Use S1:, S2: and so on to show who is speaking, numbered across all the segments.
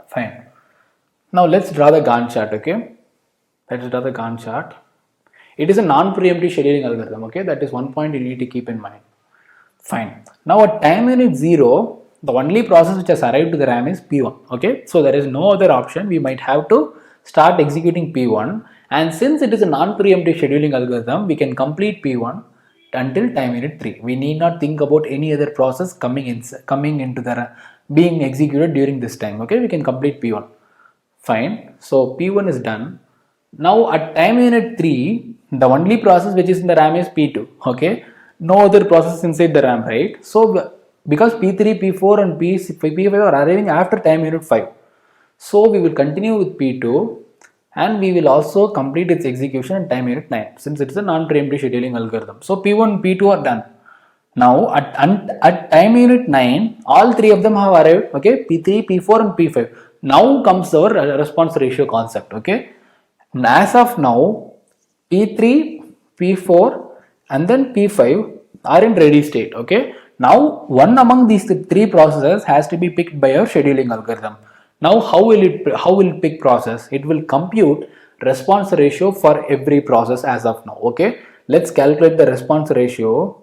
S1: Fine. Now let's draw the Gantt chart, okay? Let's draw the Gantt chart. It is a non-preemptive scheduling algorithm, okay? That is one point you need to keep in mind. Fine. Now at time unit 0, the only process which has arrived to the RAM is P1, okay? So there is no other option. We might have to start executing P1, and since it is a non-preemptive scheduling algorithm, we can complete P1 until time unit 3. We need not think about any other process coming into the being executed during this time, okay? We can complete P1. Fine. So P1 is done. Now at time unit 3, the only process which is in the RAM is P2. Okay. No other process inside the RAM, right? So because P3, P4 and P5 are arriving after time unit 5. So we will continue with P2 and we will also complete its execution at time unit 9 since it is a non-preemptive scheduling algorithm. So P1 and P2 are done. Now at time unit 9, all three of them have arrived, okay, P3, P4 and P5. Now comes our response ratio concept, okay. And as of now, P3, P4 and then P5 are in ready state, okay. Now one among these three processes has to be picked by our scheduling algorithm. Now how will it pick process? It will compute response ratio for every process as of now, okay. Let's calculate the response ratio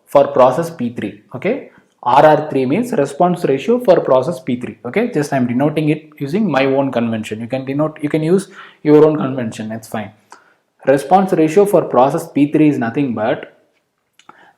S1: for process P3, okay. RR3 means response ratio for process P3, okay. Just I am denoting it using my own convention. You can use your own convention, it's fine. Response ratio for process P3 is nothing but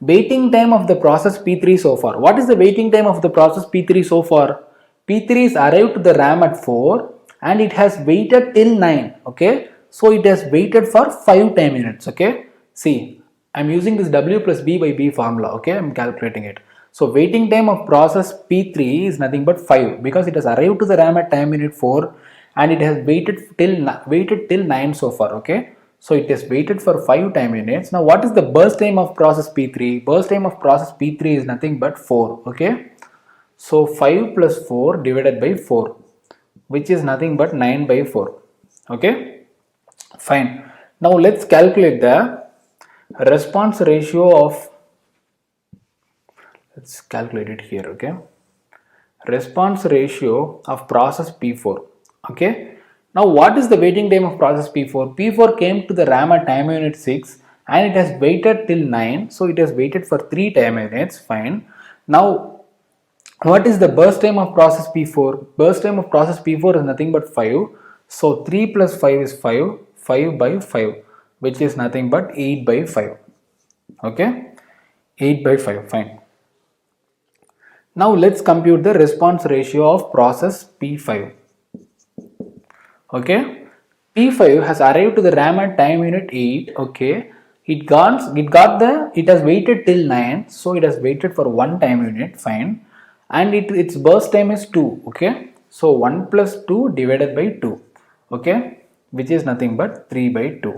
S1: waiting time of the process P3 so far. What is the waiting time of the process P3 so far? P3 is arrived to the RAM at 4 and it has waited till 9, okay. So it has waited for 5 time units, okay. See, I am using this W plus B by B formula, okay. I am calculating it. So waiting time of process P3 is nothing but 5 because it has arrived to the RAM at time unit 4 and it has waited till 9 so far, okay. So it has waited for 5 time units. Now what is the burst time of process P3? Burst time of process P3 is nothing but 4, okay. So 5 plus 4 divided by 4, which is nothing but 9 by 4, okay. Fine. Now let's calculate the response ratio of, let's calculate it here, okay. Response ratio of process P4, okay. Now what is the waiting time of process P4? P4 came to the RAM at time unit 6 and it has waited till 9, so it has waited for 3 time units, fine. Now what is the burst time of process P4? Burst time of process P4 is nothing but 5, so 3 plus 5 is 5, 5 by 5, which is nothing but 8 by 5, okay, 8 by 5, fine. Now let's compute the response ratio of process P5, okay. P5 has arrived to the RAM at time unit 8, okay. It has waited till 9, so it has waited for 1 time unit, fine, and its burst time is 2, okay. So 1 plus 2 divided by 2, okay, which is nothing but 3 by 2.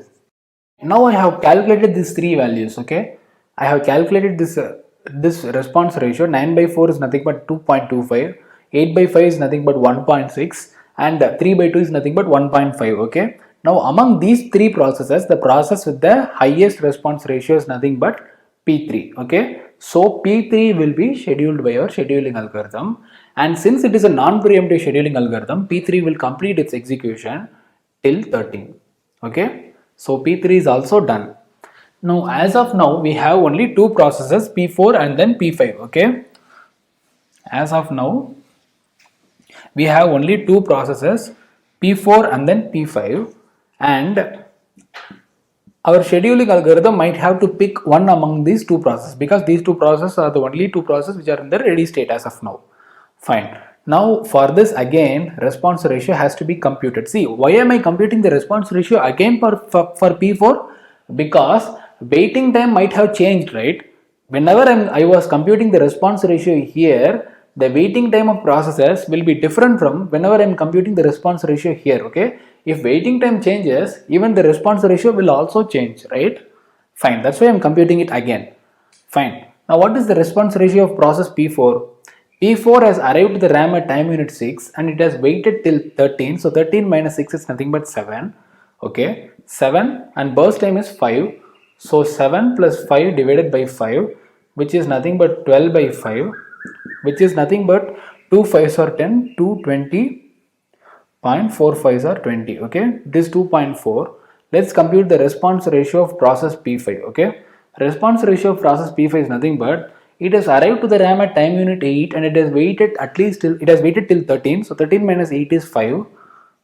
S1: Now I have calculated these three values, okay. I have calculated this response ratio. 9 by 4 is nothing but 2.25, 8 by 5 is nothing but 1.6 and 3 by 2 is nothing but 1.5, okay. Now among these three processes, the process with the highest response ratio is nothing but P3, okay. So P3 will be scheduled by our scheduling algorithm, and since it is a non-preemptive scheduling algorithm, P3 will complete its execution till 13, okay. So P3 is also done. Now as of now we have only two processes, P4 and then P5, okay. As of now we have only two processes, P4 and then P5, and our scheduling algorithm might have to pick one among these two processes because these two processes are the only two processes which are in the ready state as of now. Fine. Now for this again response ratio has to be computed. See, why am I computing the response ratio again for P4? Because waiting time might have changed, right? Whenever I was computing the response ratio here, the waiting time of processes will be different from whenever I am computing the response ratio here, okay? If waiting time changes, even the response ratio will also change, right? Fine, that's why I am computing it again. Fine. Now what is the response ratio of process P4? P4 has arrived to the RAM at time unit 6 and it has waited till 13. So 13 minus 6 is nothing but 7. Okay, 7 and burst time is 5. So 7 plus 5 divided by 5, which is nothing but 12 by 5, which is nothing but 2 5s are 10, 2 20.4 5s are 20. Okay, this 2.4. Let's compute the response ratio of process P5. Okay, response ratio of process P5 is nothing but it has arrived to the RAM at time unit 8 and it has waited at least till it has waited till 13. So 13 minus 8 is 5.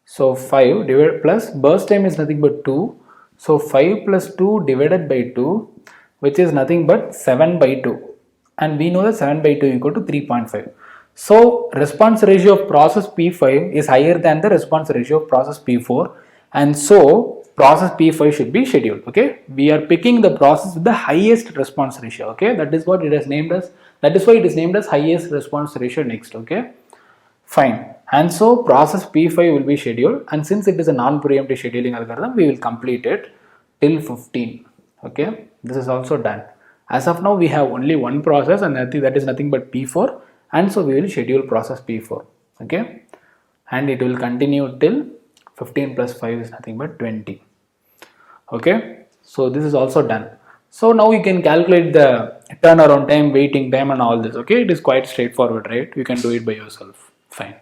S1: So 5 divided plus burst time is nothing but 2. So 5 plus 2 divided by 2, which is nothing but 7 by 2. And we know that 7 by 2 equal to 3.5. So response ratio of process P5 is higher than the response ratio of process P4, and so process P5 should be scheduled. Okay, we are picking the process with the highest response ratio. Okay, that is what it is named as. That is why it is named as highest response ratio next. Okay, fine. And so process P5 will be scheduled, and since it is a non-preemptive scheduling algorithm, we will complete it till 15. Okay, this is also done. As of now, we have only one process, and that is nothing but P4, and so we will schedule process P4. Okay, and it will continue till 15 plus 5 is nothing but 20. Okay, so this is also done. So now you can calculate the turnaround time, waiting time, and all this. Okay, it is quite straightforward, right? You can do it by yourself. Fine.